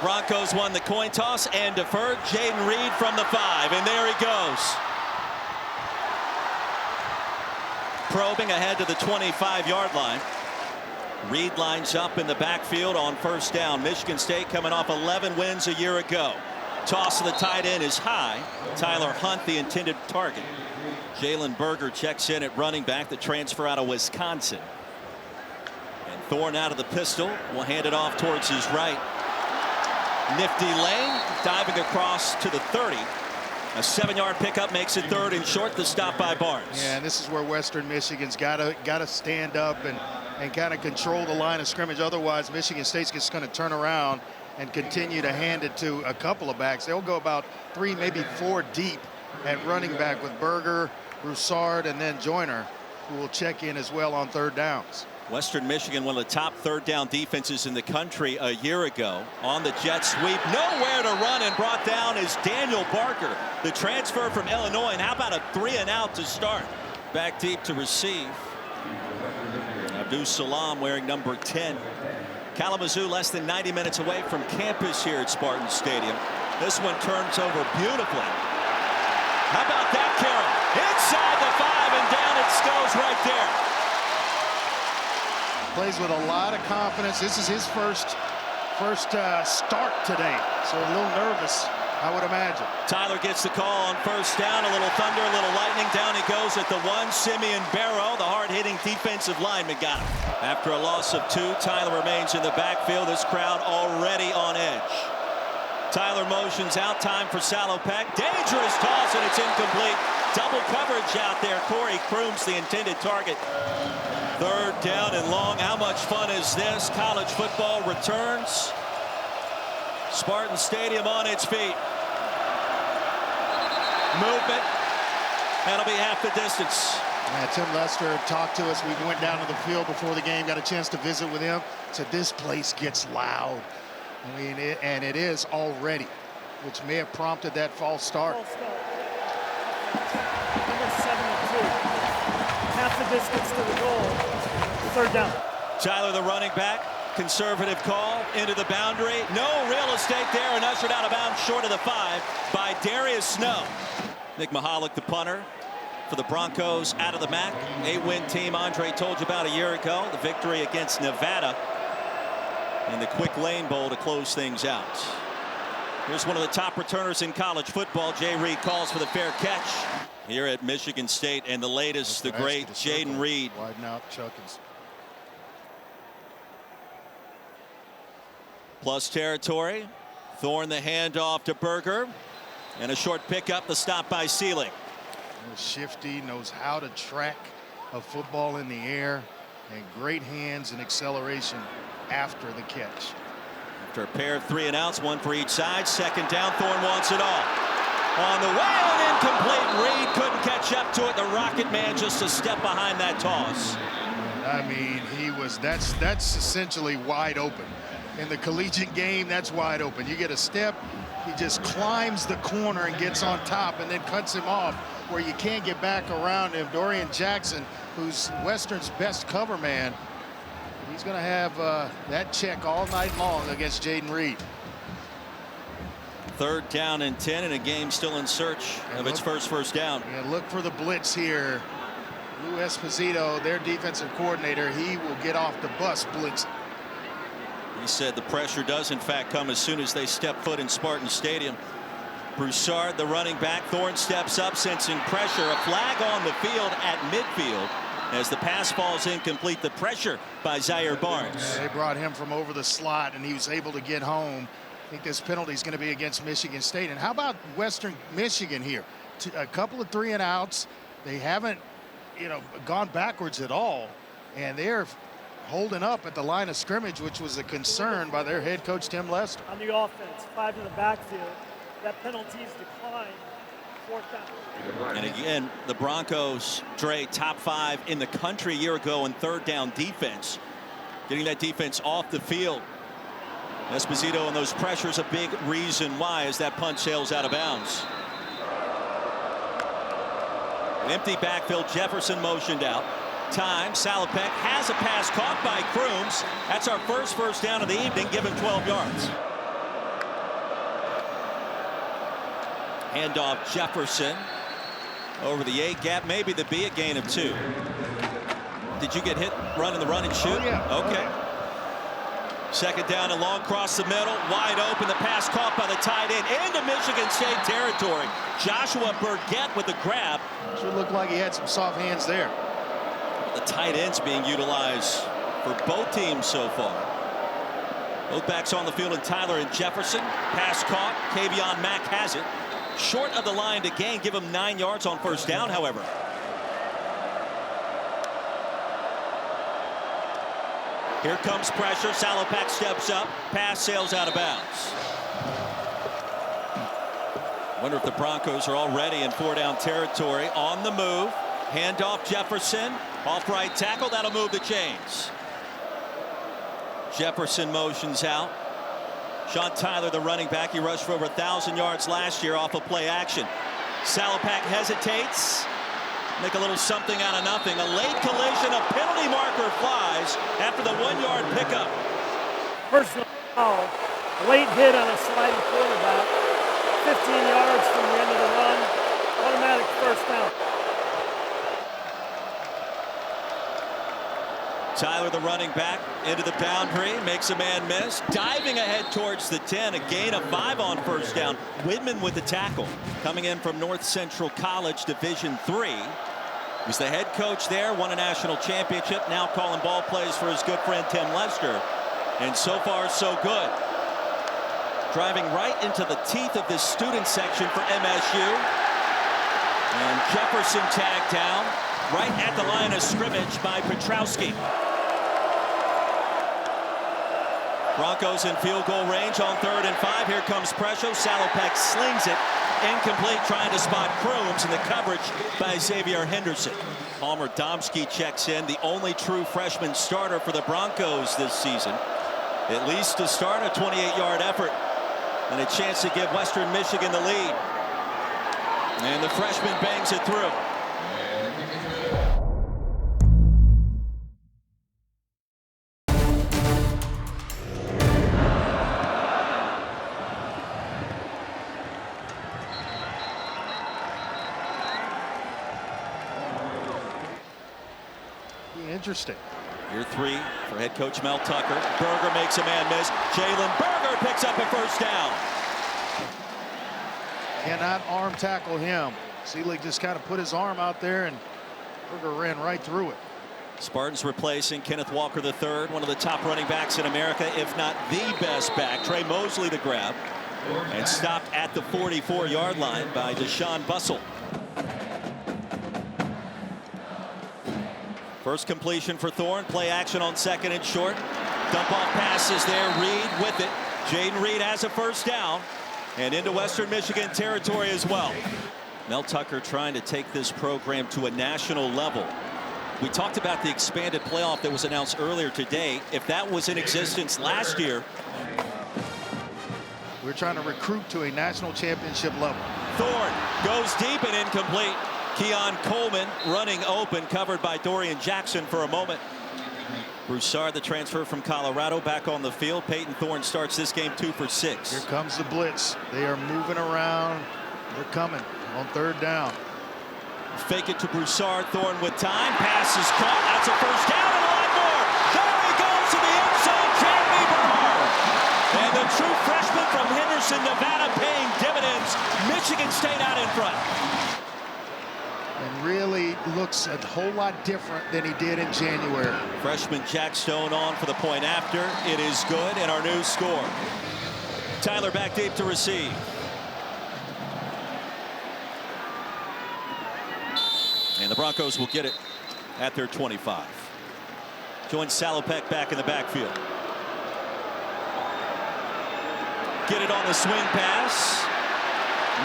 Broncos won the coin toss and deferred. Jayden Reed from the 5, and there he goes. Probing ahead to the 25-yard line. Reed lines up in the backfield on first down. Michigan State coming off 11 wins a year ago. Toss to the tight end is high. Tyler Hunt, the intended target. Jalen Berger checks in at running back, the transfer out of Wisconsin. And Thorne out of the pistol will hand it off towards his right. Nifty lane, diving across to the 30. A 7-yard pickup makes it 3rd and short. The stop by Barnes. Yeah, and this is where Western Michigan's got to stand up and kind of control the line of scrimmage. Otherwise, Michigan State's just going to turn around and continue to hand it to a couple of backs. They'll go about 3, maybe 4 deep at running back with Berger, Broussard, and then Joyner, who will check in as well on 3rd downs. Western Michigan, one of the top 3rd down defenses in the country a year ago. On the jet sweep, nowhere to run, and brought down is Daniel Barker, the transfer from Illinois. And how about a 3-and-out to start? Back deep to receive. Abdus Salam wearing number 10. Kalamazoo less than 90 minutes away from campus here at Spartans Stadium. This one turns over beautifully. How about that, Carroll? Inside the 5, and down it goes right there. Plays with a lot of confidence. This is his first start today, so a little nervous, I would imagine. Tyler gets the call on first down. A little thunder, a little lightning. Down he goes at the 1. Simeon Barrow, the hard-hitting defensive lineman, got him. After a loss of 2, Tyler remains in the backfield. This crowd already on edge. Tyler motions out, time for Salopek. Dangerous toss, and it's incomplete. Double coverage out there. Corey Crooms, the intended target. 3rd down and long. How much fun is this? College football returns. Spartan Stadium on its feet. Movement. That'll be half the distance. Yeah, Tim Lester talked to us. We went down to the field before the game, got a chance to visit with him. Said this place gets loud. I mean, it is already, which may have prompted that false start. Number 72. Half the distance to the goal. 3rd down. Tyler, the running back, conservative call into the boundary. No real estate there, and ushered out of bounds short of the 5 by Darius Snow. Nick Mahalik, the punter for the Broncos, out of the MAC. 8-win team Andre told you about a year ago. The victory against Nevada in the Quick Lane Bowl to close things out. Here's one of the top returners in college football. Jay Reed calls for the fair catch here at Michigan State, and the latest, the great Jayden Reed. Widen out Chuckins. Plus territory. Thorne the handoff to Berger, and a short pickup, the stop by Sealing. Shifty, knows how to track a football in the air, and great hands and acceleration after the catch. After a pair of 3-and-outs, 1 for each side. 2nd down, Thorne wants it all. On the way, and incomplete. Reed couldn't catch up to it. The Rocket Man just a step behind that toss. I mean, that's essentially wide open. In the collegiate game, that's wide open. You get a step, he just climbs the corner and gets on top and then cuts him off where you can't get back around him. Dorian Jackson, who's Western's best cover man, he's going to have that check all night long against Jayden Reed. 3rd down and 10, and a game still in search of its first down. Yeah, look for the blitz here. Lou Esposito, their defensive coordinator, he will get off the bus blitzing. He said the pressure does in fact come as soon as they step foot in Spartan Stadium. Broussard, the running back. Thorne steps up, sensing pressure. A flag on the field at midfield as the pass falls incomplete. The pressure by Zaire Barnes. Yeah, they brought him from over the slot, and he was able to get home. I think this penalty is going to be against Michigan State. And how about Western Michigan here? A couple of 3-and-outs. They haven't, gone backwards at all, and they're holding up at the line of scrimmage, which was a concern by their head coach Tim Lester. On the offense, 5 in the backfield. That penalties decline. 4th down. And again, the Broncos, Dre, top 5 in the country a year ago in 3rd down defense. Getting that defense off the field. Esposito and those pressures, a big reason why, as that punt sails out of bounds. An empty backfield. Jefferson motioned out. Time. Salopek has a pass caught by Crooms. That's our first down of the evening. Give him 12 yards. Handoff Jefferson over the A gap, maybe the B, a gain of 2. Did you get hit running the run and shoot? Oh, yeah. Okay. Second down and long across the middle, wide open, the pass caught by the tight end into Michigan State territory. Joshua Burgett with the grab. Sure looked like he had some soft hands there. The tight ends being utilized for both teams so far. Both backs on the field, and Tyler and Jefferson. Pass caught. Kavion Mack has it. Short of the line to gain. Give him 9 yards on first down, however. Here comes pressure. Salopek steps up. Pass sails out of bounds. Wonder if the Broncos are already in 4-down territory. On the move. Handoff Jefferson. Off right tackle. That'll move the chains. Jefferson motions out. Sean Tyler, the running back, he rushed for over 1,000 yards last year off of play action. Salopek hesitates. Make a little something out of nothing. A late collision, a penalty marker flies after the 1-yard pickup. Personal foul. A late hit on a sliding quarterback. 15 yards from the end of the run. Automatic first down. Tyler, the running back, into the boundary, makes a man miss. Diving ahead towards the 10, a gain of 5 on first down. Whitman with the tackle. Coming in from North Central College, Division III. He's the head coach there, won a national championship, now calling ball plays for his good friend Tim Lester. And so far, so good. Driving right into the teeth of this student section for MSU. And Jefferson tagged down right at the line of scrimmage by Petrowski. Broncos in field goal range on 3rd and 5. Here comes pressure. Salopek slings it. Incomplete, trying to spot Crooms, and the coverage by Xavier Henderson. Palmer Domsky checks in, the only true freshman starter for the Broncos this season. At least to start a 28-yard effort and a chance to give Western Michigan the lead. And the freshman bangs it through. Interesting. Year 3 for head coach Mel Tucker. Berger makes a man miss. Jalen Berger picks up a first down. Cannot arm tackle him. Seelig just kind of put his arm out there, and Berger ran right through it. Spartans replacing Kenneth Walker III, one of the top running backs in America, if not the best back. Trey Mosley the grab, and stopped at the 44-yard line by Deshaun Bussell. First completion for Thorne. Play action on 2nd and short. Dump off passes there. Reed with it. Jaden Reed has a first down. And into Western Michigan territory as well. Mel Tucker trying to take this program to a national level. We talked about the expanded playoff that was announced earlier today. If that was in existence last year. We're trying to recruit to a national championship level. Thorne goes deep and incomplete. Keon Coleman running open, covered by Dorian Jackson for a moment. Broussard, the transfer from Colorado, back on the field. Payton Thorne starts this game 2 for 6. Here comes the blitz. They are moving around. They're coming on 3rd down. Fake it to Broussard. Thorne with time. Pass is caught. That's a first down and a lot more. There he goes to the end zone. Jamie Bernard. And the true freshman from Henderson, Nevada, paying dividends. Michigan State out in front. And really looks a whole lot different than he did in January. Freshman Jack Stone on for the point after. It is good, and our new score. Tyler back deep to receive. And the Broncos will get it at their 25. Joins Salopek back in the backfield. Get it on the swing pass.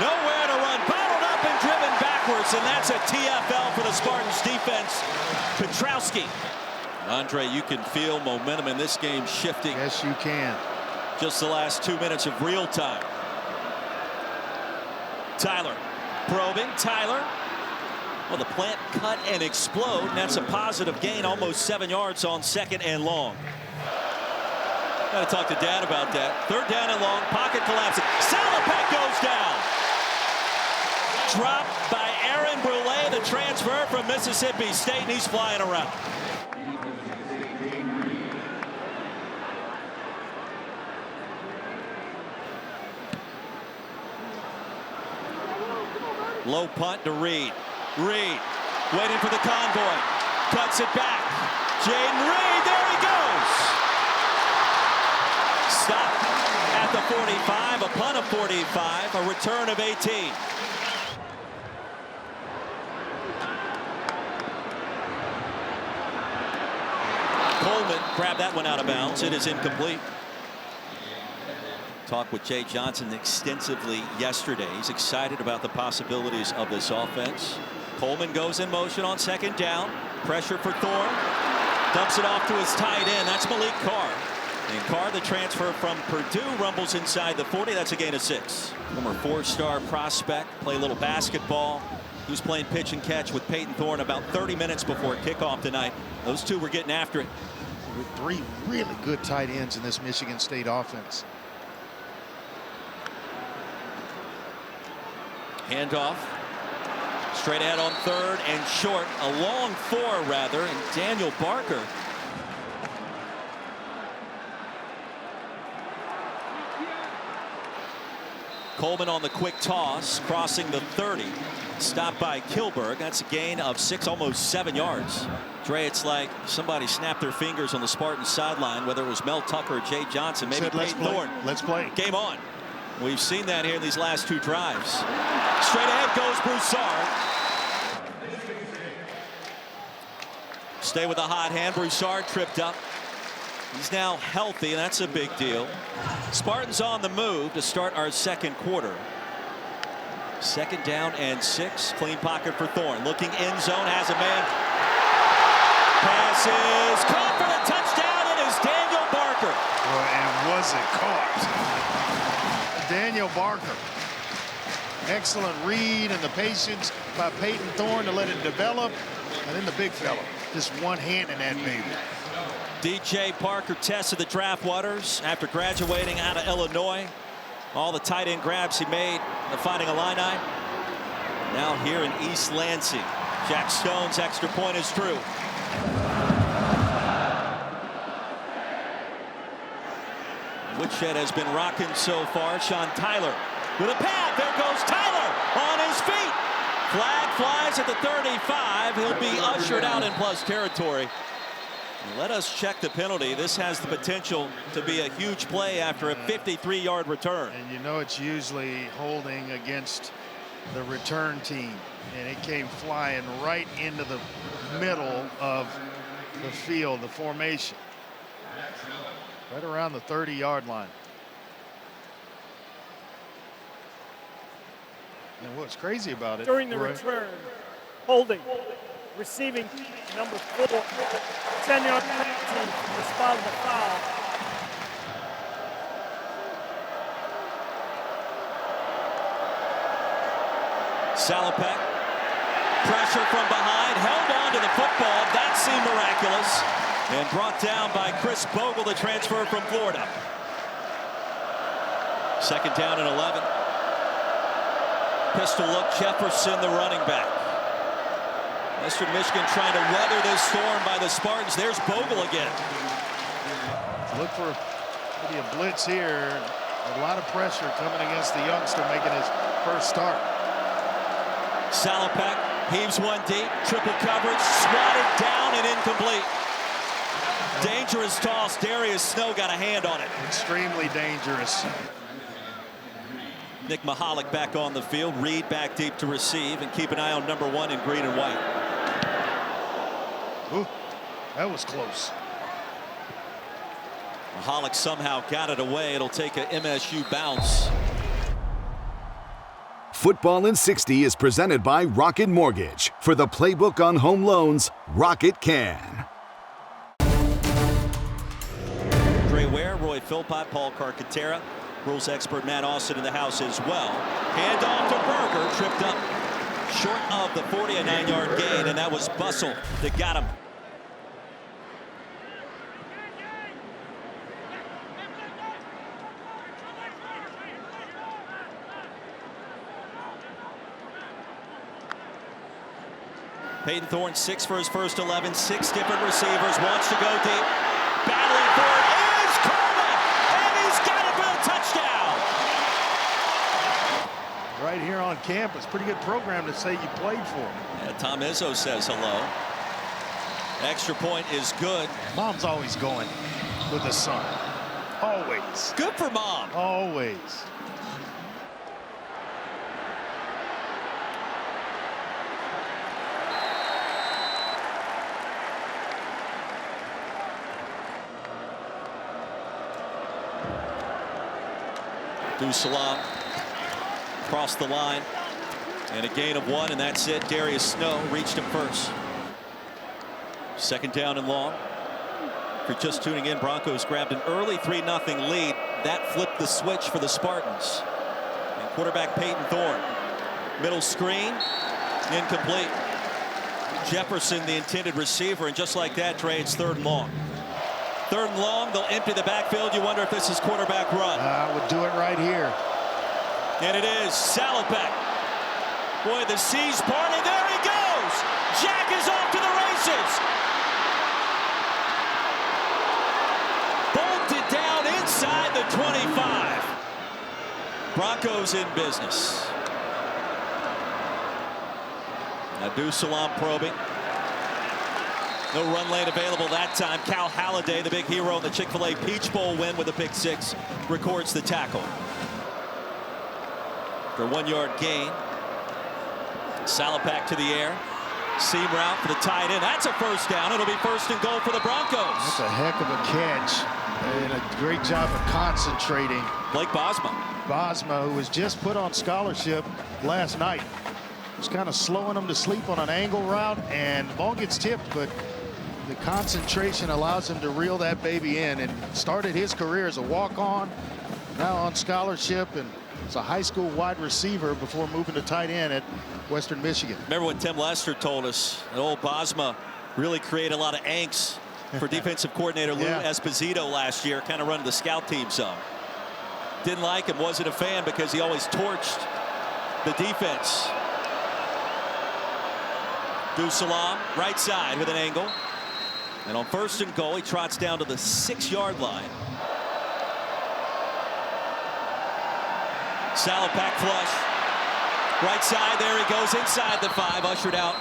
Nowhere to run. Bottled up and driven backwards, and that's a TFL for the Spartans defense. Petrowski. Andre, you can feel momentum in this game shifting. Yes, you can. Just the last 2 minutes of real time. Tyler probing. Tyler. Well, the plant cut and explode, and that's a positive gain, almost 7 yards on 2nd and long. Got to talk to Dad about that. 3rd down and long, pocket collapsing. Salopek goes down. Dropped by Aaron Brule, the transfer from Mississippi State, and he's flying around. Low punt to Reed. Reed waiting for the convoy. Cuts it back. Jaden Reed, there he goes. Stop at the 45, a punt of 45, a return of 18. Coleman grabbed that one out of bounds. It is incomplete. Talked with Jay Johnson extensively yesterday. He's excited about the possibilities of this offense. Coleman goes in motion on second down. Pressure for Thorne. Dumps it off to his tight end. That's Malik Carr. And Carr, the transfer from Purdue, rumbles inside the 40. That's a gain of 6. Former 4-star prospect. Play a little basketball. He was playing pitch and catch with Payton Thorne about 30 minutes before kickoff tonight. Those two were getting after it. With 3 really good tight ends in this Michigan State offense. Handoff. Straight ahead on third and short. A long 4 rather. And Daniel Barker. Coleman on the quick toss. Crossing the 30. Stopped by Kilberg. That's a gain of 6, almost 7 yards. Dre, it's like somebody snapped their fingers on the Spartans sideline, whether it was Mel Tucker or Jay Johnson, maybe Payton Thorne. Let's play. Game on. We've seen that here in these last 2 drives. Straight ahead goes Broussard. Stay with the hot hand. Broussard tripped up. He's now healthy, and that's a big deal. Spartans on the move to start our second quarter. Second down and 6. Clean pocket for Thorne. Looking end zone, has a man. Pass is caught for the touchdown. It is Daniel Barker. Well, and was it caught? Daniel Barker. Excellent read and the patience by Payton Thorne to let it develop. And then the big fella, just one hand in that baby. DJ Parker tested the draft waters after graduating out of Illinois. All the tight end grabs he made, the Fighting Illini. Now here in East Lansing. Jack Stone's extra point is true. Woodshed has been rocking so far. Sean Tyler with a pad. There goes Tyler on his feet. Flag flies at the 35. He'll be ushered out in plus territory. Let us check the penalty. This has the potential to be a huge play after a 53-yard return. And you know it's usually holding against the return team. And it came flying right into the middle of the field, the formation. Right around the 30-yard line. And what's crazy about it, during the return, holding, receiving number 4, 10-yard penalty for the spot of the foul. Salopek, pressure from behind, held on to the football. That seemed miraculous. And brought down by Chris Bogle, the transfer from Florida. Second down and 11. Pistol look, Jefferson, the running back. Western Michigan trying to weather this storm by the Spartans. There's Bogle again. Look for maybe a blitz here. A lot of pressure coming against the youngster making his first start. Salopek heaves one deep, triple coverage, swatted down and incomplete. Dangerous toss. Darius Snow got a hand on it. Extremely dangerous. Nick Mahalik back on the field. Reed back deep to receive, and keep an eye on number 1 in green and white. Ooh, that was close. Mahalik somehow got it away. It'll take a MSU bounce. Football in 60 is presented by Rocket Mortgage. For the playbook on home loans, Rocket can. Dre Ware, Roy Philpott, Paul Carcaterra, rules expert Matt Austin in the house as well. Hand off to Berger, tripped up short of the 40, a 9-yard gain, and that was Bussell that got him. Payton Thorne 6 for his first 11, 6 different receivers, wants to go deep. Battling for it is Coleman, and he's got it for a touchdown. Right here on campus, pretty good program to say you played for. Yeah, Tom Izzo says hello. Extra point is good. Mom's always going with the son. Always. Good for Mom. Always. Salam across the line, and a gain of 1, and that's it. Darius Snow reached him first. Second down and long. If you're just tuning in, Broncos grabbed an early 3-0 lead. That flipped the switch for the Spartans. And quarterback Payton Thorne. Middle screen, incomplete. Jefferson, the intended receiver, and just like that, Trey, it's 3rd and long. 3rd and long, they'll empty the backfield. You wonder if this is quarterback run. I would do it right here. And it is Salopek. Boy, the seas party. There he goes. Jack is off to the races. Bolted down inside the 25. Broncos in business. Now Salam probing. No run lane available that time. Cal Halliday, the big hero in the Chick-fil-A Peach Bowl win with a pick 6, records the tackle. For a 1-yard gain. Salopek to the air. Seam route for the tight end. That's a first down. It'll be 1st and goal for the Broncos. That's a heck of a catch. And a great job of concentrating. Blake Bosma. Bosma, who was just put on scholarship last night. Was kind of slowing him to sleep on an angle route, and the ball gets tipped, but the concentration allows him to reel that baby in, and started his career as a walk-on, now on scholarship, and as a high school wide receiver before moving to tight end at Western Michigan. Remember when Tim Lester told us that old Bosma really created a lot of angst for defensive coordinator Lou Esposito last year, kind of running the scout team some. Didn't like him, wasn't a fan because he always torched the defense. Salam, right side with an angle. And on 1st and goal, he trots down to the 6-yard line. Salopek flush. Right side, there he goes inside the 5, ushered out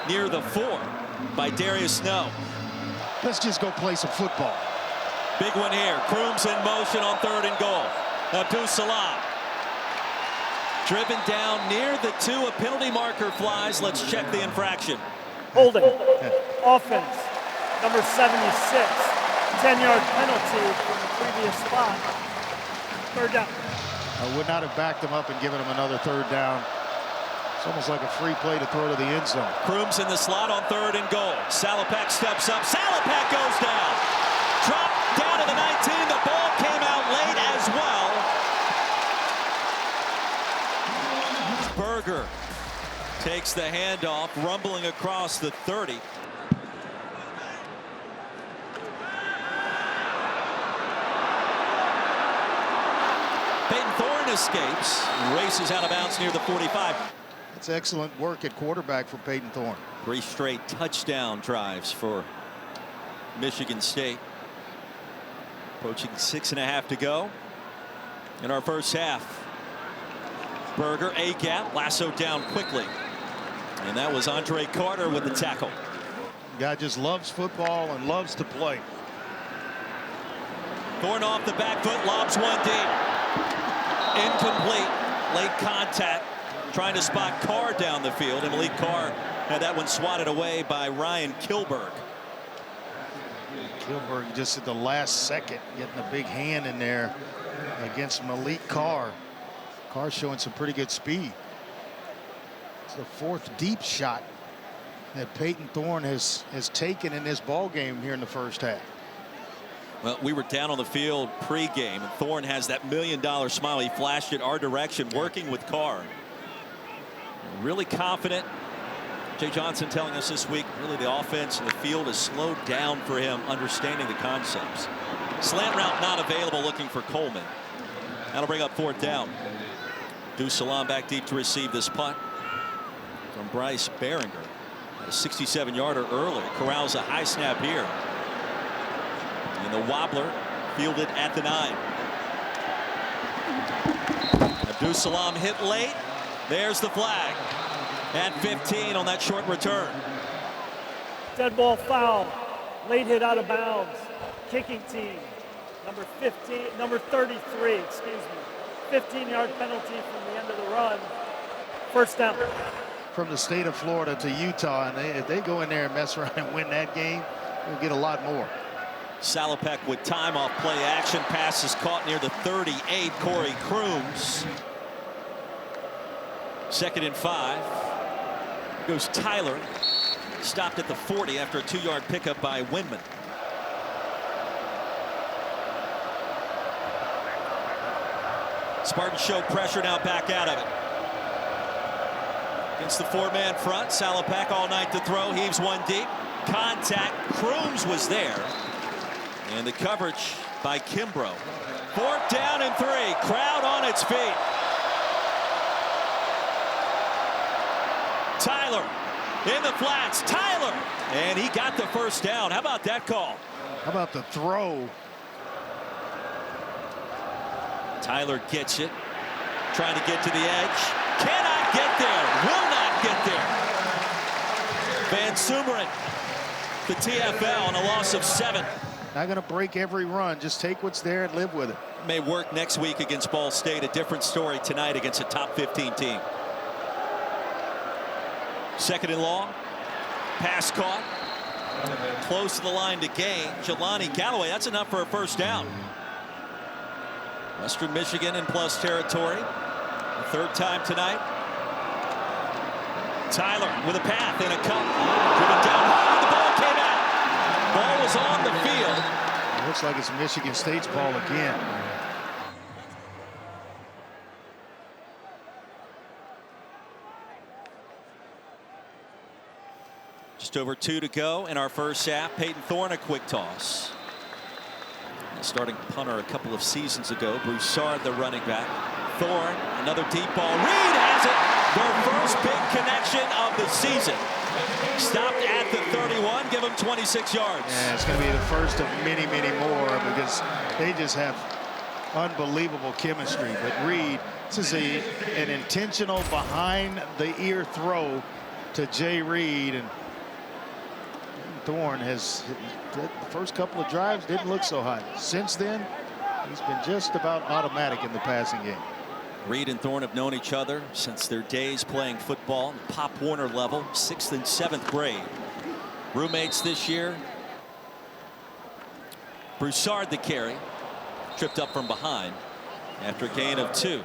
near the 4 by Darius Snow. Let's just go play some football. Big one here. Crooms in motion on 3rd and goal. Salam. Driven down near the 2. A penalty marker flies. Let's check the infraction. Holding. Offense. Number 76. 10-yard penalty from the previous spot. 3rd down. I would not have backed him up and given him another 3rd down. It's almost like a free play to throw to the end zone. Crooms in the slot on 3rd and goal. Salopek steps up. Salopek goes down. Dropped down to the 19. The ball came out late as well. Berger takes the handoff, rumbling across the 30. Payton Thorne escapes, races out of bounds near the 45. That's excellent work at quarterback for Payton Thorne. 3 straight touchdown drives for Michigan State. Approaching 6.5 to go in our first half. Berger, a gap, lassoed down quickly. And that was Andre Carter with the tackle. Guy just loves football and loves to play. Thorne off the back foot, lobs one deep. Incomplete. Late contact. Trying to spot Carr down the field. And Malik Carr had that one swatted away by Ryan Kilberg. Kilberg just at the last second getting a big hand in there against Malik Carr. Carr showing some pretty good speed. It's the 4th deep shot that Payton Thorne has taken in this ball game here in the first half. Well, we were down on the field pregame, and Thorne has that $1 million smile. He flashed it our direction, working with Carr. Really confident. Jay Johnson telling us this week, really the offense and the field has slowed down for him, understanding the concepts. Slant route not available, looking for Coleman. That'll bring up 4th down. Salam back deep to receive this punt from Bryce Behringer. A 67-yarder early. Corrals a high snap here. And the wobbler fielded at the 9. Abdus-Salam hit late. There's the flag. At 15 on that short return. Dead ball foul. Late hit out of bounds. Kicking team. Number 33, excuse me. 15-yard penalty from the end of the run. First down. From the state of Florida to Utah, and if they go in there and mess around and win that game, we'll get a lot more. Salopek with time off play action. Pass is caught near the 38. Corey Crooms. 2nd and 5. Goes Tyler. Stopped at the 40 after a 2-yard pickup by Windman. Spartans show pressure, now back out of it. Against the 4-man front. Salopek all night to throw. Heaves one deep. Contact. Crooms was there. And the coverage by Kimbrough. 4th down and 3. Crowd on its feet. Tyler in the flats. Tyler. And he got the first down. How about that call? How about the throw? Tyler gets it. Trying to get to the edge. Cannot get there. Will not get there. Van Sumeren, the TFL, on a loss of 7. Not going to break every run. Just take what's there and live with it. May work next week against Ball State. A different story tonight against a top 15 team. 2nd and long. Pass caught. Close to the line to gain. Jelani Galloway. That's enough for a first down. Western Michigan in plus territory. The 3rd time tonight. Tyler with a path and a cut. Driven down high. The ball came out. Ball was on the field. It looks like it's Michigan State's ball again. Just over 2 to go in our first half. Payton Thorne a quick toss. Starting punter a couple of seasons ago. Broussard the running back. Thorne another deep ball. Reed has it. Their first big connection of the season. Stopped at the 31. Give him 26 yards. Yeah, it's going to be the first of many, many more because they just have unbelievable chemistry. But Reed, this is an intentional behind the ear throw to Jay Reed, and Thorne has the first couple of drives didn't look so hot. Since then, he's been just about automatic in the passing game. Reed and Thorne have known each other since their days playing football, Pop Warner level, 6th and 7th grade. Roommates this year. Broussard the carry. Tripped up from behind after a gain of 2.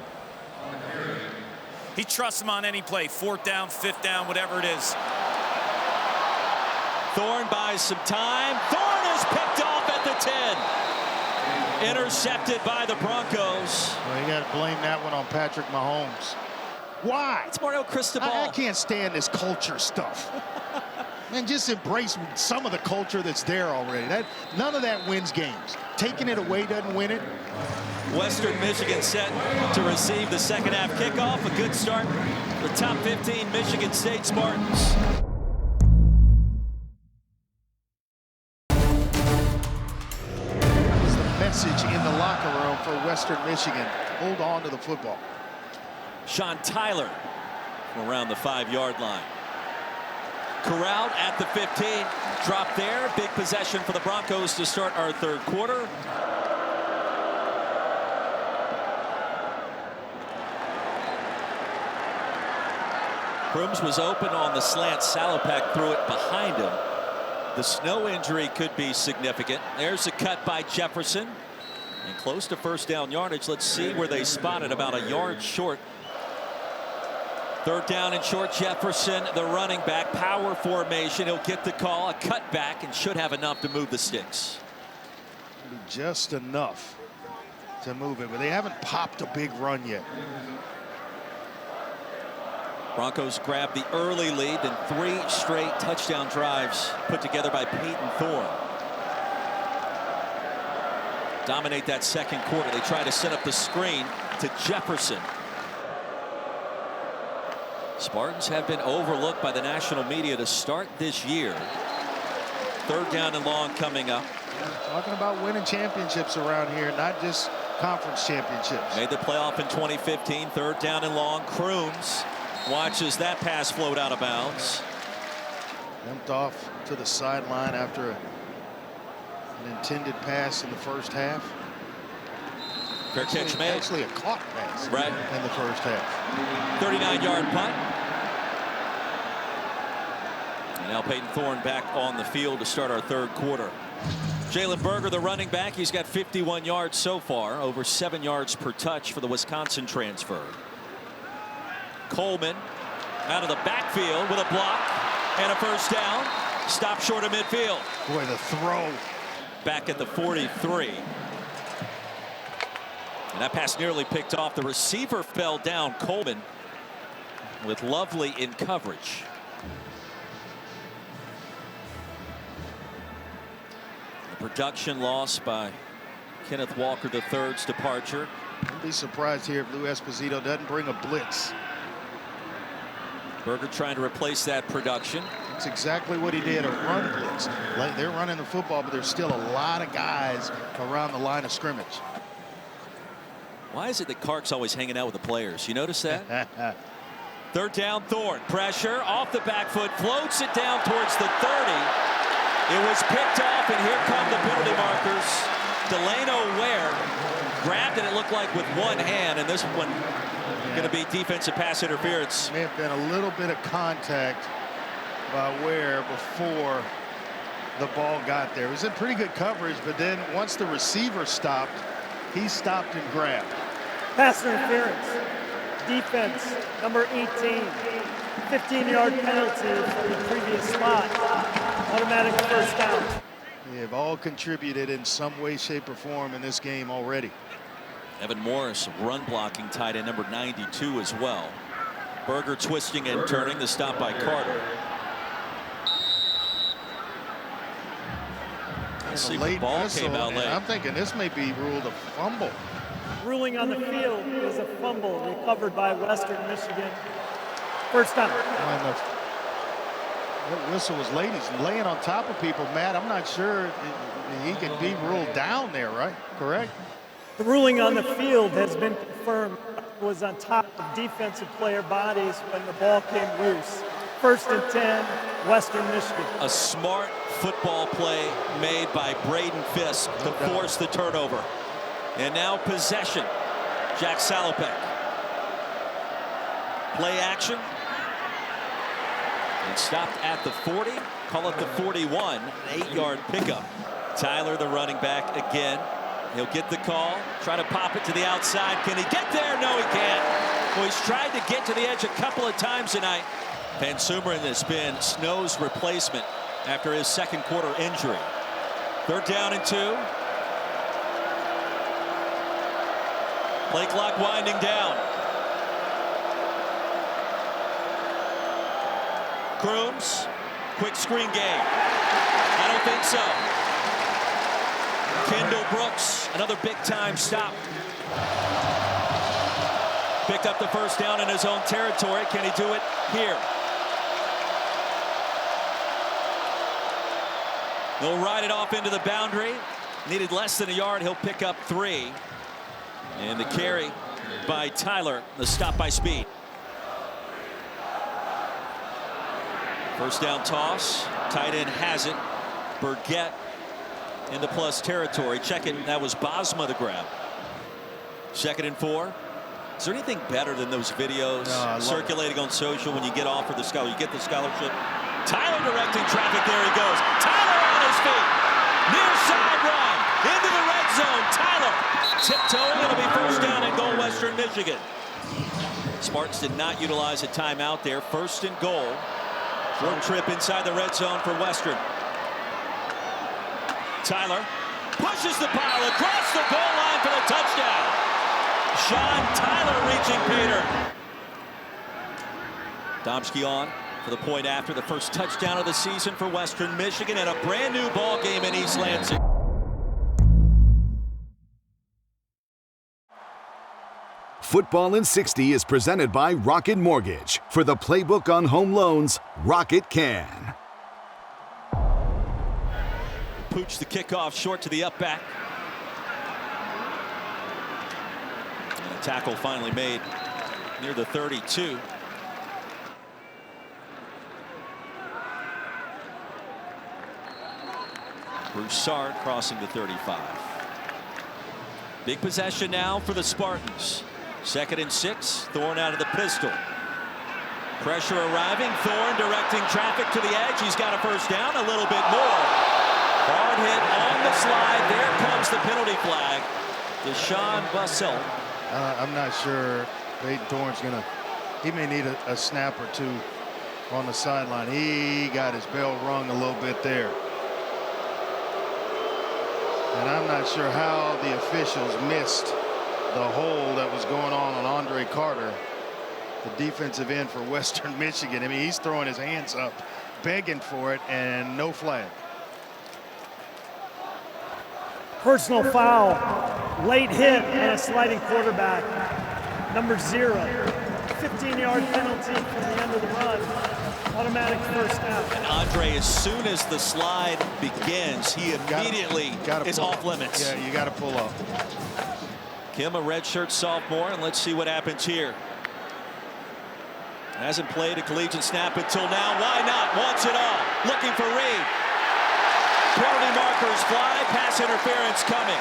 He trusts him on any play. 4th down, 5th down, whatever it is. Thorne buys some time. Thorne is picked off at the 10. Intercepted by the Broncos. Well, you got to blame that one on Patrick Mahomes. Why? It's Mario Cristobal. I can't stand this culture stuff. Man, just embrace some of the culture that's there already. None of that wins games. Taking it away doesn't win it. Western Michigan set to receive the second half kickoff. A good start. The top 15 Michigan State Spartans. Message in the locker room for Western Michigan. Hold on to the football. Sean Tyler from around the 5-yard line. Corralled at the 15. Drop there. Big possession for the Broncos to start our 3rd quarter. Crooms was open on the slant. Salopek threw it behind him. The snow injury could be significant. There's a cut by Jefferson. And close to first down yardage. Let's see where they spotted, about a yard short. 3rd down and short. Jefferson, the running back, power formation. He'll get the call, a cutback, and should have enough to move the sticks. Just enough to move it, but they haven't popped a big run yet. Broncos grab the early lead, then 3 straight touchdown drives put together by Payton Thorne. Dominate that 2nd quarter. They try to set up the screen to Jefferson. Spartans have been overlooked by the national media to start this year. 3rd down and long coming up. Talking about winning championships around here, not just conference championships. Made the playoff in 2015. 3rd down and long. Crooms watches that pass float out of bounds. Limped off to the sideline after an intended pass in the first half. Fair catch made. Actually a caught pass right in the first half. 39-yard punt. And now Payton Thorne back on the field to start our 3rd quarter. Jalen Berger, the running back, he's got 51 yards so far, over 7 yards per touch for the Wisconsin transfer. Coleman out of the backfield with a block and a 1st down. Stop short of midfield. Boy, the throw. Back at the 43. And that pass nearly picked off. The receiver fell down. Coleman with Lovely in coverage. The production loss by Kenneth Walker III's departure. I'd be surprised here if Lou Esposito doesn't bring a blitz. Berger trying to replace that production. That's exactly what he did, a run blitz. Like they're running the football, but there's still a lot of guys around the line of scrimmage. Why is it that Clark's always hanging out with the players? You notice that? 3rd down, Thorne. Pressure off the back foot, floats it down towards the 30. It was picked off, and here come the penalty markers. Delano Ware grabbed it, it looked like with one hand, and this one going to be defensive pass interference. May have been a little bit of contact by Ware before the ball got there. It was in pretty good coverage, but then once the receiver stopped, he stopped and grabbed. Pass interference. Defense, number 18. 15-yard penalty from the previous spot. Automatic 1st down. They have all contributed in some way, shape, or form in this game already. Evan Morris, run blocking tight end number 92 as well. Berger twisting and turning, the stop by Carter. A late ball whistle, came out late. I'm thinking this may be ruled a fumble. Ruling on the field is a fumble recovered by Western Michigan. 1st down. That whistle was late. He's laying on top of people. Matt, I'm not sure he can be ruled down there, right? Correct? The ruling on the field has been confirmed. It was on top of defensive player bodies when the ball came loose. 1st and 10, Western Michigan. A smart football play made by Braden Fisk to force the turnover. And now possession. Jack Salopek. Play action. And stopped at the 40. Call it the 41. An 8-yard pickup. Tyler, the running back, again. He'll get the call. Try to pop it to the outside. Can he get there? No, he can't. Well, he's tried to get to the edge a couple of times tonight. Van Sumeren has been Snow's replacement after his 2nd quarter injury. 3rd down and 2. Play clock winding down. Crooms, quick screen game. I don't think so. Kendall Brooks, another big-time stop. Picked up the 1st down in his own territory. Can he do it here? He'll ride it off into the boundary. Needed less than a yard. He'll pick up 3. And the carry by Tyler. The stop by Speed. 1st down toss. Tight end has it. Burgett in the plus territory. Check it. That was Bosma the grab. 2nd and 4. Is there anything better than those videos circulating on social when you get offered the scholarship? You get the scholarship. Tyler directing traffic. There he goes. Tyler on his feet. Near side run. Into the red zone. Tyler tiptoeing. It'll be 1st down and goal, Western Michigan. Spartans did not utilize a timeout there. 1st and goal. Short trip inside the red zone for Western. Tyler pushes the pile across the goal line for the touchdown. Sean Tyler reaching Peter. Domsky on for the point after the 1st touchdown of the season for Western Michigan and a brand new ball game in East Lansing. Football in 60 is presented by Rocket Mortgage. For the playbook on home loans, Rocket can. Pooch the kickoff short to the up back. And a tackle finally made near the 32. Broussard crossing the 35. Big possession now for the Spartans. 2nd and 6. Thorne out of the pistol. Pressure arriving. Thorne directing traffic to the edge. He's got a first down. A little bit more. Hard hit on the slide. There comes the penalty flag. Deshaun Bussell. I'm not sure Payton Thorne's going to. He may need a snap or two on the sideline. He got his bell rung a little bit there. And I'm not sure how the officials missed the hole that was going on Andre Carter, the defensive end for Western Michigan. I mean, he's throwing his hands up, begging for it, and no flag. Personal foul. Late hit on a sliding quarterback. Number 0. 15-yard penalty from the end of the run. Automatic first down. And Andre, as soon as the slide begins, he immediately is off limits. Yeah, you got to pull up. Kim, a redshirt sophomore, and let's see what happens here. Hasn't played a collegiate snap until now. Why not? Wants it all. Looking for Reed. Penalty markers fly. Pass interference coming.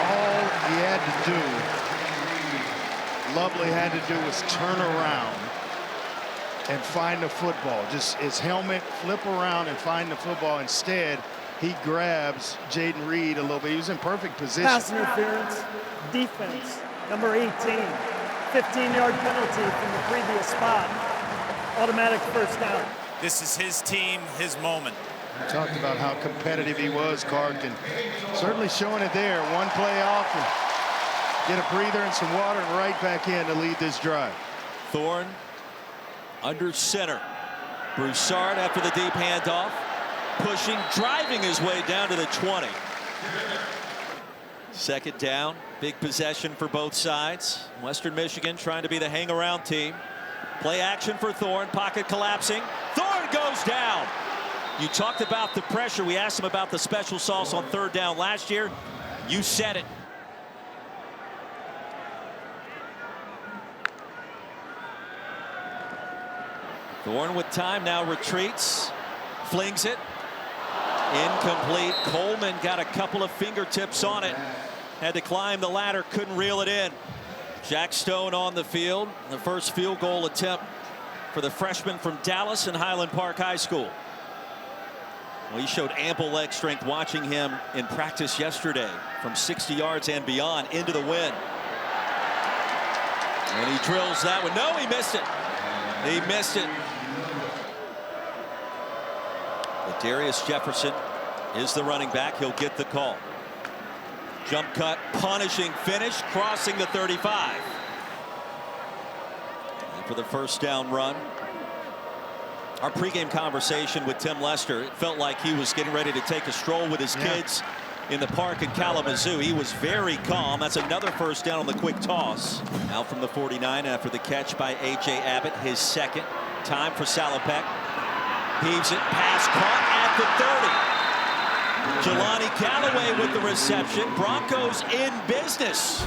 All he had to do, Lovely had to do, was turn around and find the football. Just his helmet, flip around and find the football. Instead, he grabs Jaden Reed a little bit. He was in perfect position. Pass interference, defense, number 18. 15-yard penalty from the previous spot. Automatic first down. This is his team, his moment. We talked about how competitive he was, Clark, and certainly showing it there. One play off and get a breather and some water and right back in to lead this drive. Thorne under center. Broussard after the deep handoff. Pushing, driving his way down to the 20. 2nd down. Big possession for both sides. Western Michigan trying to be the hang-around team. Play action for Thorne. Pocket collapsing. Thorne goes down. You talked about the pressure. We asked him about the special sauce on 3rd down last year. You said it. Thorne with time now retreats. Flings it. Incomplete. Coleman got a couple of fingertips on it. Had to climb the ladder. Couldn't reel it in. Jack Stone on the field. The first field goal attempt for the freshman from Dallas and Highland Park High School. Well, he showed ample leg strength watching him in practice yesterday from 60 yards and beyond into the wind. And he drills that one. No, he missed it. He missed it. But Darius Jefferson is the running back. He'll get the call. Jump cut, punishing finish, crossing the 35. And for the first down run. Our pregame conversation with Tim Lester, it felt like he was getting ready to take a stroll with his kids in the park in Kalamazoo. He was very calm. That's another first down on the quick toss. Out from the 49 after the catch by A.J. Abbott, his 2nd. Time for Salopek. Heaves it, pass caught at the 30. Jelani Callaway with the reception. Broncos in business.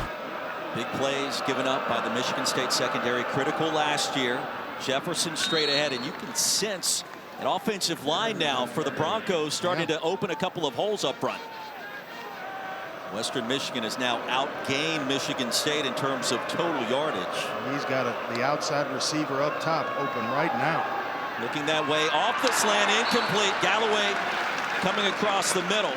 Big plays given up by the Michigan State secondary. Critical last year. Jefferson straight ahead, and you can sense an offensive line now for the Broncos starting to open a couple of holes up front. Western Michigan has now outgained Michigan State in terms of total yardage. He's got the outside receiver up top open right now. Looking that way, off the slant, incomplete. Galloway coming across the middle.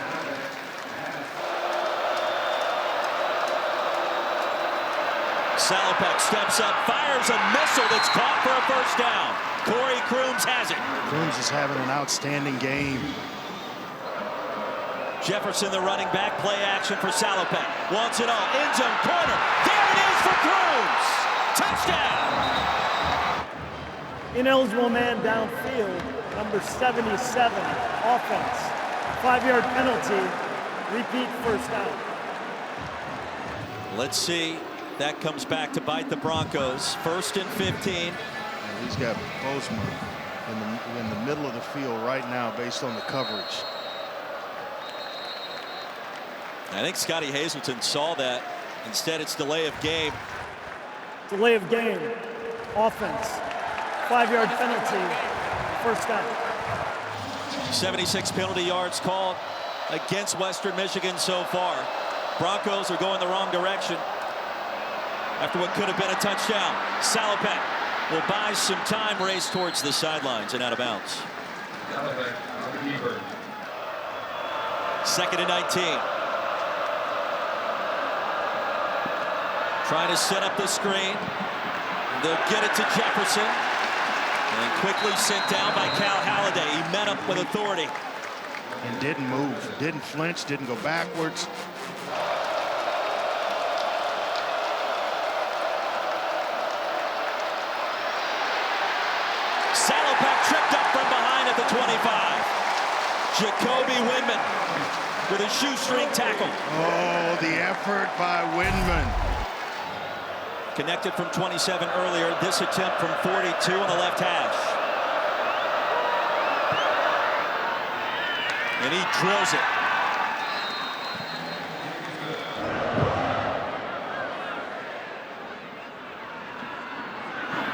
Salopek steps up, fires a missile that's caught for a first down. Corey Crooms has it. Crooms is having an outstanding game. Jefferson, the running back, play action for Salopek. Wants it all, end zone corner. There it is for Crooms. Touchdown. Ineligible man downfield, number 77, offense. 5-yard penalty, repeat first down. Let's see That comes back to bite the Broncos. 1st and 15. He's got Bozeman in the middle of the field right now based on the coverage. I think Scotty Hazelton saw that. Instead, it's delay of game. Delay of game. Offense. 5-yard penalty. First down. 76 penalty yards called against Western Michigan so far. Broncos are going the wrong direction after what could have been a touchdown. Salopek will buy some time, race towards the sidelines and out of bounds. 2nd and 19. Trying to set up the screen. They'll get it to Jefferson. And quickly sent down by Cal Halliday. He met up with authority. And didn't move, didn't flinch, didn't go backwards. Salopek tripped up from behind at the 25. Jacoby Windman with a shoestring tackle. Oh, the effort by Windman. Connected from 27 earlier. This attempt from 42 on the left hash. And he drills it.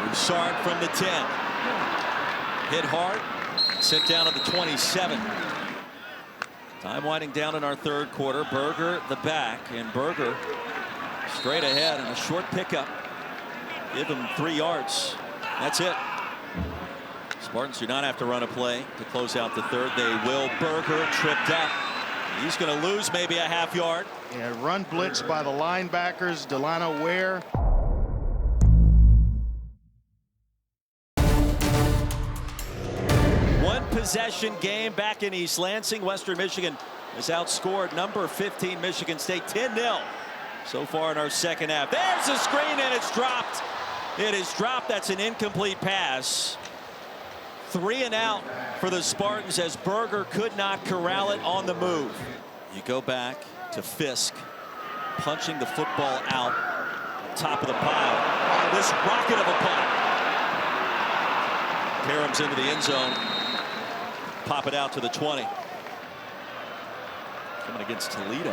Broussard from the 10. Hit hard. Sent down at the 27. Time winding down in our 3rd quarter. Berger the back, and Berger straight ahead and a short pickup. Give him 3 yards. That's it. Spartans do not have to run a play to close out the 3rd. They will. Berger tripped up. He's going to lose maybe a half yard. Yeah, run blitz by the linebackers. Delano Ware. One possession game back in East Lansing. Western Michigan has outscored number 15 Michigan State 10-0 so far in our 2nd half. There's a screen and it's dropped. It is dropped. That's an incomplete pass. 3 and out for the Spartans as Berger could not corral it on the move. You go back to Fisk punching the football out top of the pile. This rocket of a punt. Karam's into the end zone. Pop it out to the 20. Coming against Toledo.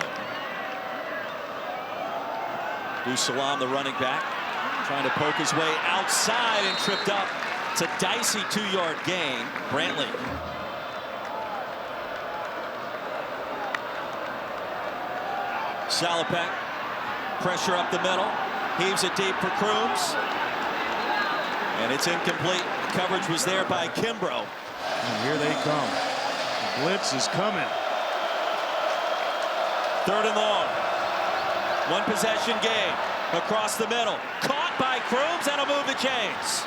Salam, the running back, trying to poke his way outside and tripped up. It's a dicey 2-yard gain. Brantley. Salopek, pressure up the middle, heaves it deep for Crooms, and it's incomplete. The coverage was there by Kimbrough. And here they come. The blitz is coming. 3rd and long. One possession game across the middle. Caught by Crooms. That'll move the chains.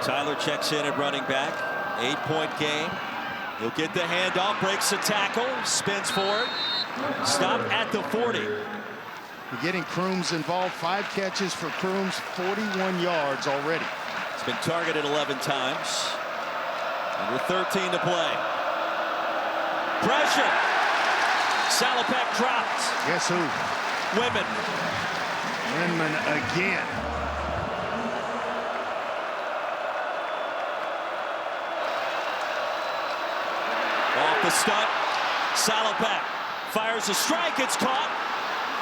Tyler checks in at running back. 8-point game. He'll get the handoff, breaks the tackle, spins forward. Stop at the 40. You're getting Crooms involved. 5 catches for Crooms, 41 yards already. It's been targeted 11 times. And with 13 to play. Pressure. Salopek drops. Guess who? Windman. Windman again. Off the stunt. Salopek fires a strike. It's caught.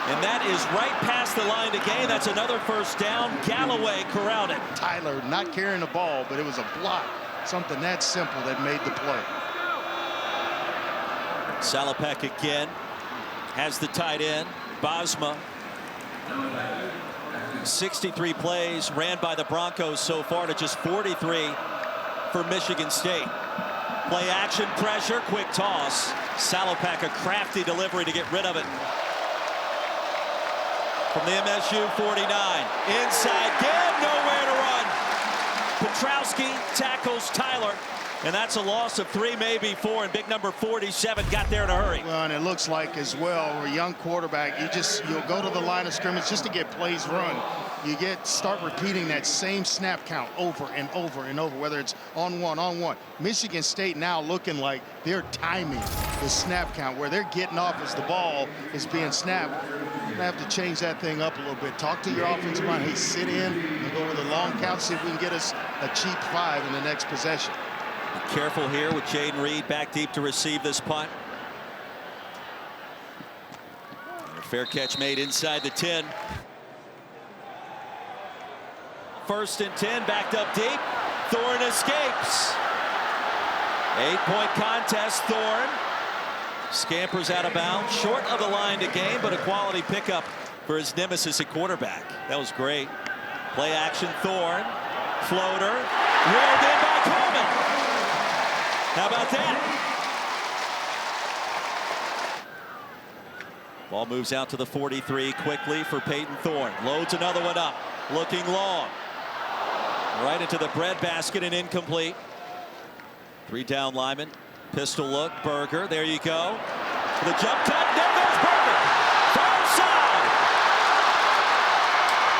And that is right past the line to gain. That's another first down. Galloway corralled it. Tyler not carrying the ball, but it was a block. Something that simple that made the play. Salopek again has the tight end. Bosma. 63 plays ran by the Broncos so far to just 43 for Michigan State. Play action, pressure, quick toss. Salopek, a crafty delivery to get rid of it. From the MSU 49. Inside, give, nowhere to run. Petrowski tackles Tyler. And that's a loss of 3, maybe 4, and big number 47 got there in a hurry. Well, and it looks like as well, a young quarterback, you'll go to the line of scrimmage just to get plays run. you start repeating that same snap count over and over and over, whether it's on one. Michigan State now looking like they're timing the snap count, where they're getting off as the ball is being snapped. You're gonna have to change that thing up a little bit. Talk to your offensive line. Hey, sit in and go with a long count, see if we can get us a cheap 5 in the next possession. Be careful here with Jaden Reed back deep to receive this punt. And a fair catch made inside the 10. 1st and 10, backed up deep. Thorne escapes. 8-point contest. Thorne scampers out of bounds, short of the line to gain, but a quality pickup for his nemesis at quarterback. That was great. Play action. Thorne, floater, reeled in by Coleman. How about that? Ball moves out to the 43 quickly for Payton Thorne. Loads another one up, looking long. Right into the breadbasket and incomplete. 3 down linemen. Pistol look. Berger. There you go. The jump cut. There goes Berger. Far side.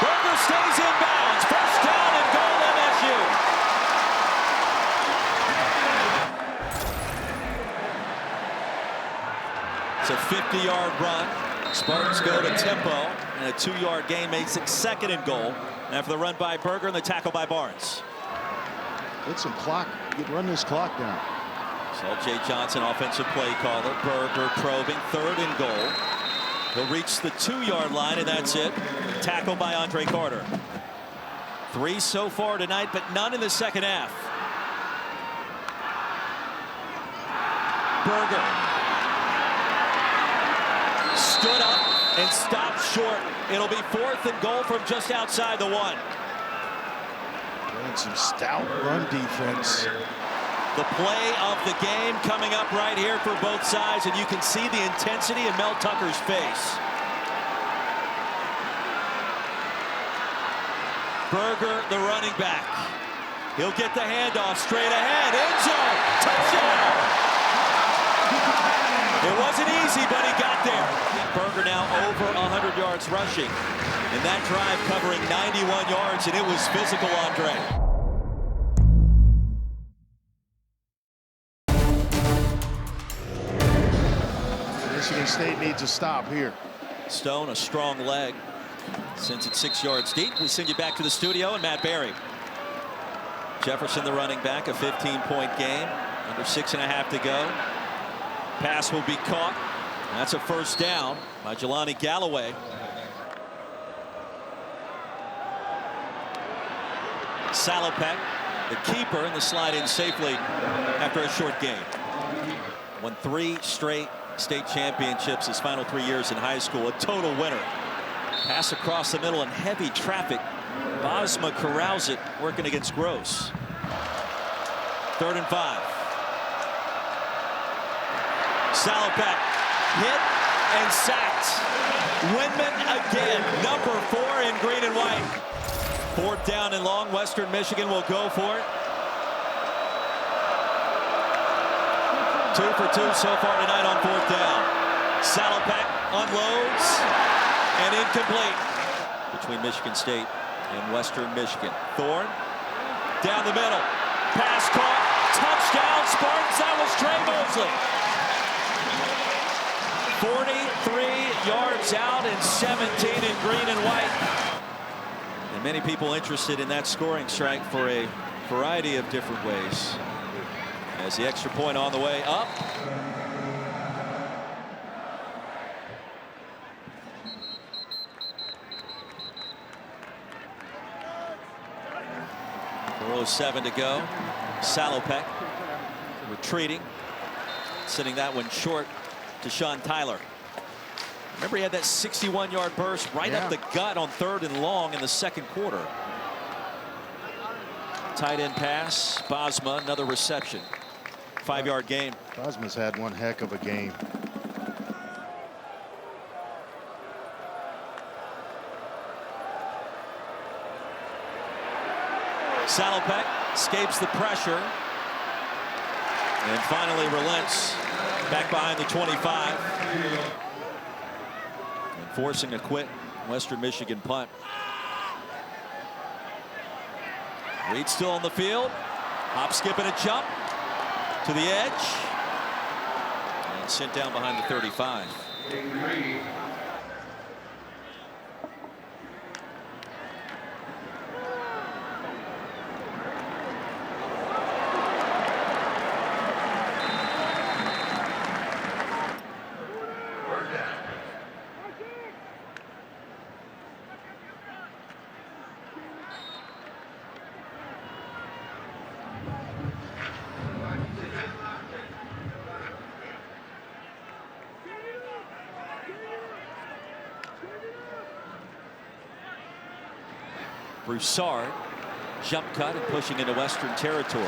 Berger stays in bounds. 1st down and goal MSU. It's a 50-yard run. Spartans go to tempo, and a 2-yard gain makes it 2nd and goal. After the run by Berger and the tackle by Barnes. Get some clock. Run this clock down. So Jay Johnson, offensive play caller. Berger probing, 3rd and goal. He'll reach the 2-yard line, and that's it. Tackle by Andre Carter. 3 so far tonight, but none in the 2nd half. Berger stood up and stopped short. It'll be 4th and goal from just outside the 1. And some stout run defense. The play of the game coming up right here for both sides, and you can see the intensity in Mel Tucker's face. Berger, the running back. He'll get the handoff straight ahead. End zone. Touchdown! It wasn't easy, but he got there. Berger now over 100 yards rushing. And that drive covering 91 yards, and it was physical, Andre. Michigan State needs a stop here. Stone, a strong leg. Sends it 6 yards deep. We send you back to the studio and Matt Berry. Jefferson, the running back, a 15-point game. Under 6.5 to go. Pass will be caught. That's a 1st down by Jelani Galloway. Salopek, the keeper, and the slide in safely after a short game. Won 3 straight state championships his final 3 years in high school. A total winner. Pass across the middle in heavy traffic. Bosma corrals it, working against Gross. 3rd and 5. Salopek hit and sacked. Windman again, number 4 in green and white. 4th down and long. Western Michigan will go for it. 2 for 2 so far tonight on 4th down. Salopek unloads and incomplete. Between Michigan State and Western Michigan. Thorne down the middle. Pass caught. Touchdown Spartans. That was Trey Mosley. 43 yards out and 17 in green and white. And many people interested in that scoring strike for a variety of different ways. As the extra point on the way up. .407 to go. Salopek retreating. Sending that one short to Sean Tyler. Remember, he had that 61-yard burst right up the gut on 3rd and long in the 2nd quarter. Tight end pass. Bosma, another reception. 5-yard gain. Bosma's had one heck of a game. Salopek escapes the pressure and finally relents back behind the 25. And forcing a quick Western Michigan punt. Reed still on the field. Hop, skip, and a jump to the edge. And sent down behind the 35. Broussard, jump cut and pushing into Western territory.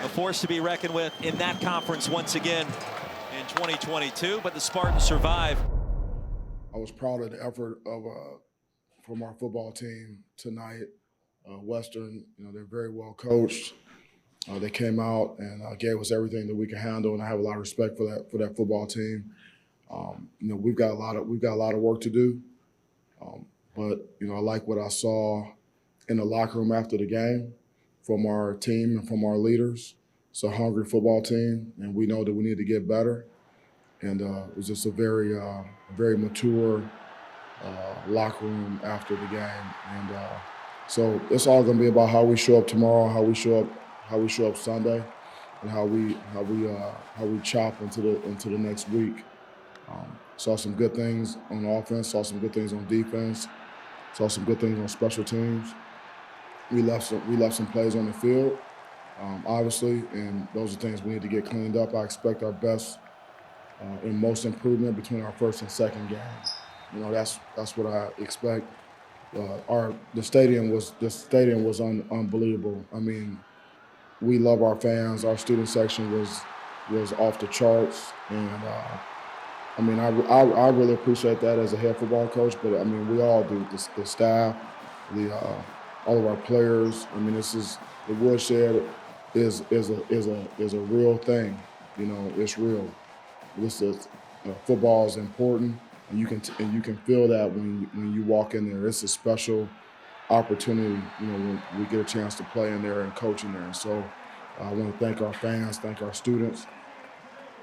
A force to be reckoned with in that conference once again in 2022, but the Spartans survive. I was proud of the effort of from our football team tonight. Western, they're very well coached. They came out and gave us everything that we could handle, and I have a lot of respect for that football team. We've got a lot of work to do, but I like what I saw in the locker room after the game from our team and from our leaders. It's a hungry football team, and we know that we need to get better. And it was just a very mature locker room after the game, and so it's all going to be about how we show up tomorrow, how we show up Sunday, and how we chop into the next week. Saw some good things on offense, saw some good things on defense, saw some good things on special teams. We left some plays on the field, obviously, and those are things we need to get cleaned up. I expect our best and most improvement between our first and second game. That's what I expect. The stadium was unbelievable. I mean, we love our fans. Our student section was off the charts, and I really appreciate that as a head football coach. But I mean, we all do. The staff, all of our players. I mean, the woodshed is a real thing. It's real. Football is important. And you can feel that when you walk in there. It's a special opportunity, when we get a chance to play in there and coach in there. And so I want to thank our fans, thank our students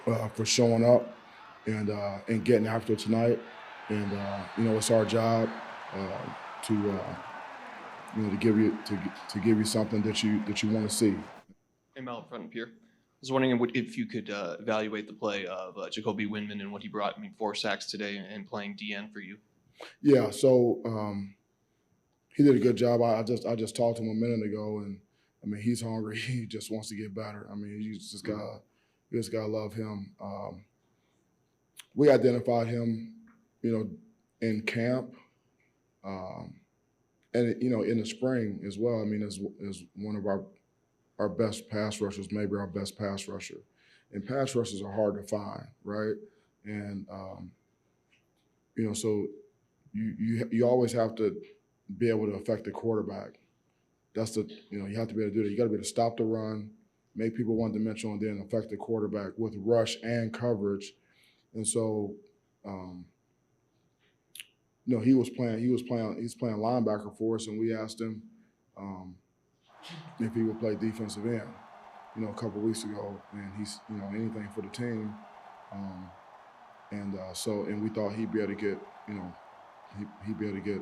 for showing up and getting after it tonight. And it's our job to give you something that you want to see. Hey, Mal, up front up here. I was wondering if you could evaluate the play of Jacoby Windman and what he brought. 4 sacks today and playing DN for you. Yeah, so he did a good job. I just talked to him a minute ago, and I mean, he's hungry. He just wants to get better. I mean, you just gotta love him. We identified him, in camp, and in the spring as well. I mean, as one of our best pass rushers, maybe our best pass rusher. And pass rushers are hard to find, right? And so you always have to be able to affect the quarterback. That's you have to be able to do that. You got to be able to stop the run, make people one-dimensional, and then affect the quarterback with rush and coverage. And so, he's playing linebacker for us, and we asked him if he would play defensive end, a couple weeks ago, and he's, anything for the team. And we thought he'd be able to get, he'd be able to get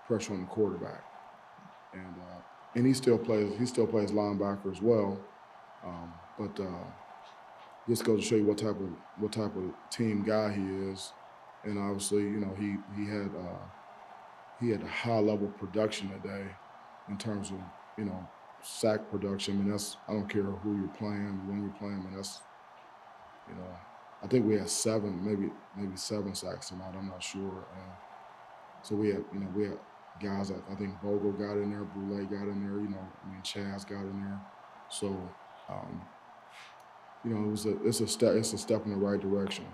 pressure on the quarterback. And he still plays linebacker as well. But just goes to show you what type of team guy he is. And obviously, he had a high level production today in terms of, sack production. I mean, I don't care who you're playing, when you're playing. I mean, that's, I think we had 7, maybe 7 sacks tonight. I'm not sure. So we had guys that I think Bogle got in there, Boulay got in there. Chaz got in there. So, it's a step in the right direction.